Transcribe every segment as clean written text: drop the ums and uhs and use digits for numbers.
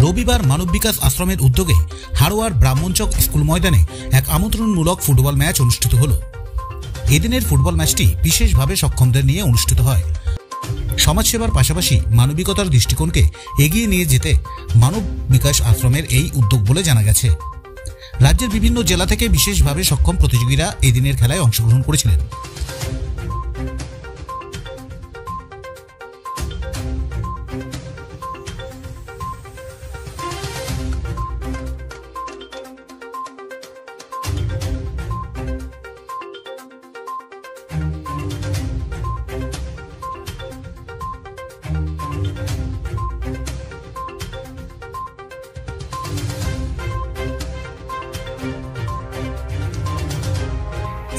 রবিবার মানব বিকাশ আশ্রমের উদ্যোগে হাড়োয়ার ব্রাহ্মণচক স্কুল ময়দানে এক আমন্ত্রণমূলক ফুটবল ম্যাচ অনুষ্ঠিত হল। এদিনের ফুটবল ম্যাচটি বিশেষভাবে সক্ষমদের নিয়ে অনুষ্ঠিত হয়। সমাজসেবার পাশাপাশি মানবিকতার দৃষ্টিকোণকে এগিয়ে নিয়ে যেতে মানব বিকাশ আশ্রমের এই উদ্যোগ বলে জানা গেছে। রাজ্যের বিভিন্ন জেলা থেকে বিশেষভাবে সক্ষম প্রতিযোগীরা এদিনের খেলায় অংশগ্রহণ করেছিলেন।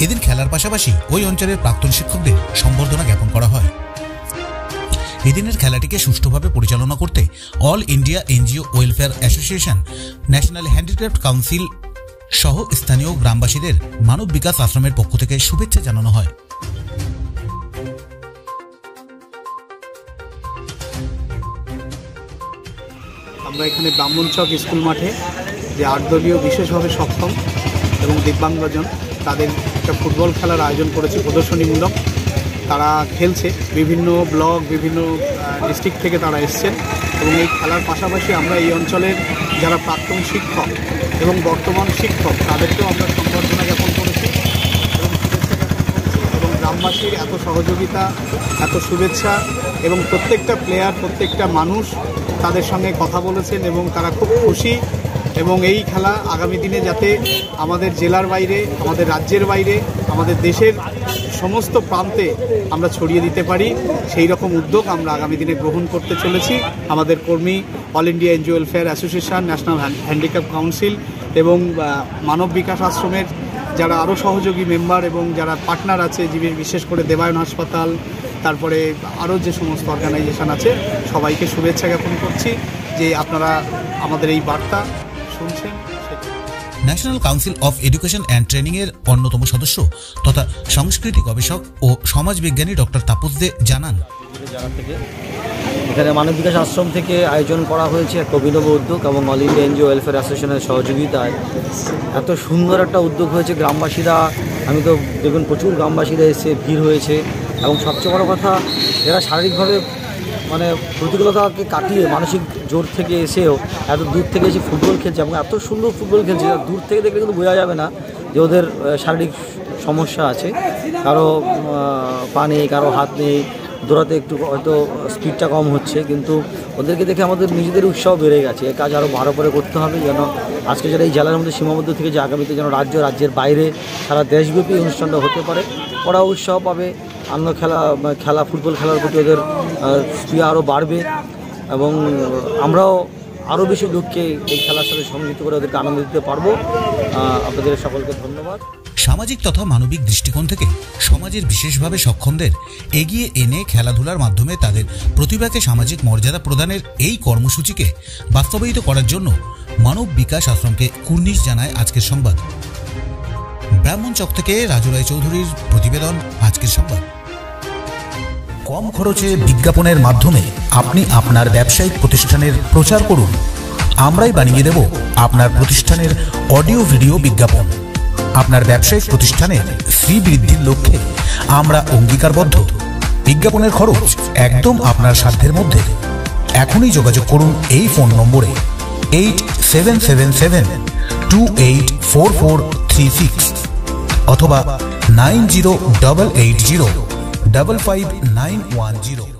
এদিন খেলার পাশাপাশি ওই অঞ্চলের প্রাক্তন শিক্ষকদের সম্বর্ধনা জ্ঞাপন করা হয়। এদিনের খেলাটিকে সুষ্ঠুভাবে পরিচালনা করতে all India NGO welfare association, national handicraft council সহ স্থানীয় গ্রামবাসীদের মানব বিকাশ আশ্রমের পক্ষ থেকে শুভেচ্ছা জানানো হয়। আমরা এখানে ব্রাহ্মণচক স্কুল মাঠে যে 8 দলীয় বিশেষভাবে সক্ষম এবং দিব্যাঙ্গজন তাদের একটা ফুটবল খেলার আয়োজন করেছে প্রদর্শনীমূলক। তারা খেলছে, বিভিন্ন ব্লক, বিভিন্ন ডিস্ট্রিক্ট থেকে তারা এসছেন এবং এই খেলার পাশাপাশি আমরা এই অঞ্চলের যারা প্রাক্তন শিক্ষক এবং বর্তমান শিক্ষক তাদেরকেও আমরা সম্বর্ধনা জ্ঞাপন করেছি এবং শুভেচ্ছা জ্ঞাপন করেছি। এবং গ্রামবাসীর এত সহযোগিতা, এত শুভেচ্ছা এবং প্রত্যেকটা প্লেয়ার, প্রত্যেকটা মানুষ তাদের সঙ্গে কথা বলেছেন এবং তারা খুব খুশি। এবং এই খেলা আগামী দিনে যাতে আমাদের জেলার বাইরে, আমাদের রাজ্যের বাইরে, আমাদের দেশের সমস্ত প্রান্তে আমরা ছড়িয়ে দিতে পারি, সেই রকম উদ্যোগ আমরা আগামী দিনে গ্রহণ করতে চলেছি। আমাদের কর্মী all India NGO welfare association, national handicraft council এবং মানব বিকাশ আশ্রমের যারা আরও সহযোগী মেম্বার এবং যারা পার্টনার আছে, বিশেষ করে দেবায়ন হাসপাতাল, তারপরে আরও যে সমস্ত অর্গানাইজেশন আছে, সবাইকে শুভেচ্ছা জ্ঞাপন করছি যে আপনারা আমাদের এই বার্তা শুনছেন। National council of education and training এর অন্যতম সদস্য তথা সংস্কৃতি গবেষক ও সমাজবিজ্ঞানী ডক্টর তাপস দে জানান, এখানে মানব বিকাশ আশ্রম থেকে আয়োজন করা হয়েছে এক অভিনব উদ্যোগ এবং অল ইন্ডিয়া এনজিও ওয়েলফেয়ার অ্যাসোসিয়েশনের সহযোগিতায় এত সুন্দর একটা উদ্যোগ হয়েছে। গ্রামবাসীরা, আমি তো দেখুন প্রচুর গ্রামবাসীরা এসে ভিড় হয়েছে এবং সবচেয়ে বড় কথা, এরা শারীরিকভাবে মানে প্রতিকূলতাকে কাটিয়ে মানসিক জোর থেকে এসেও এত দূর থেকে এসে ফুটবল খেলছে এবং এত সুন্দর ফুটবল খেলছে, দূর থেকে দেখলে কিন্তু বোঝা যাবে না যে ওদের শারীরিক সমস্যা আছে। কারো পা নেই, কারো হাত নেই, দৌড়াতে একটু হয়তো স্পিডটা কম হচ্ছে, কিন্তু ওদেরকে দেখে আমাদের নিজেদের উৎসাহ বেড়ে গেছে। এই কাজ আরও ভালো করে করতে হবে, যেন আজকে যারা এই জেলার মধ্যে সীমাবদ্ধ থেকে যে আগামীতে যেন রাজ্যের বাইরে সারা দেশব্যাপী অনুষ্ঠানটা হতে পারে, ওরা উৎসাহ পাবে, অন্য খেলা ফুটবল খেলার প্রতি ওদের স্পৃহা আরও বাড়বে এবং আমরাও আরও বেশি লোককে এই খেলার সাথে সংযুক্ত করে ওদেরকে আনন্দ দিতে পারবো। আপনাদের সকলকে ধন্যবাদ। সামাজিক তথা মানবিক দৃষ্টিকোণ থেকে সমাজের বিশেষভাবে সক্ষমদের এগিয়ে এনে খেলাধুলার মাধ্যমে তাদের প্রতিভাকে সামাজিক মর্যাদা প্রদানের এই কর্মসূচিকে বাস্তবায়িত করার জন্য মানব বিকাশ আশ্রমকে কুর্নিশ জানায় আজকের সংবাদ। ব্রাহ্মণচক থেকে রাজু রায় চৌধুরীর প্রতিবেদন, আজকের সংবাদ। কম খরচে বিজ্ঞাপনের মাধ্যমে আপনি আপনার ব্যবসায়িক প্রতিষ্ঠানের প্রচার করুন। আমরাই বানিয়ে দেব আপনার প্রতিষ্ঠানের অডিও ভিডিও বিজ্ঞাপন। আপনার ব্যবসায়িক প্রতিষ্ঠানের শ্রীবৃদ্ধির লক্ষ্যে আমরা অঙ্গীকারবদ্ধ। বিজ্ঞাপনের খরচ একদম আপনার সাধ্যের মধ্যে। এখনই যোগাযোগ করুন এই ফোন নম্বরে 8777284436 অথবা 9088055910।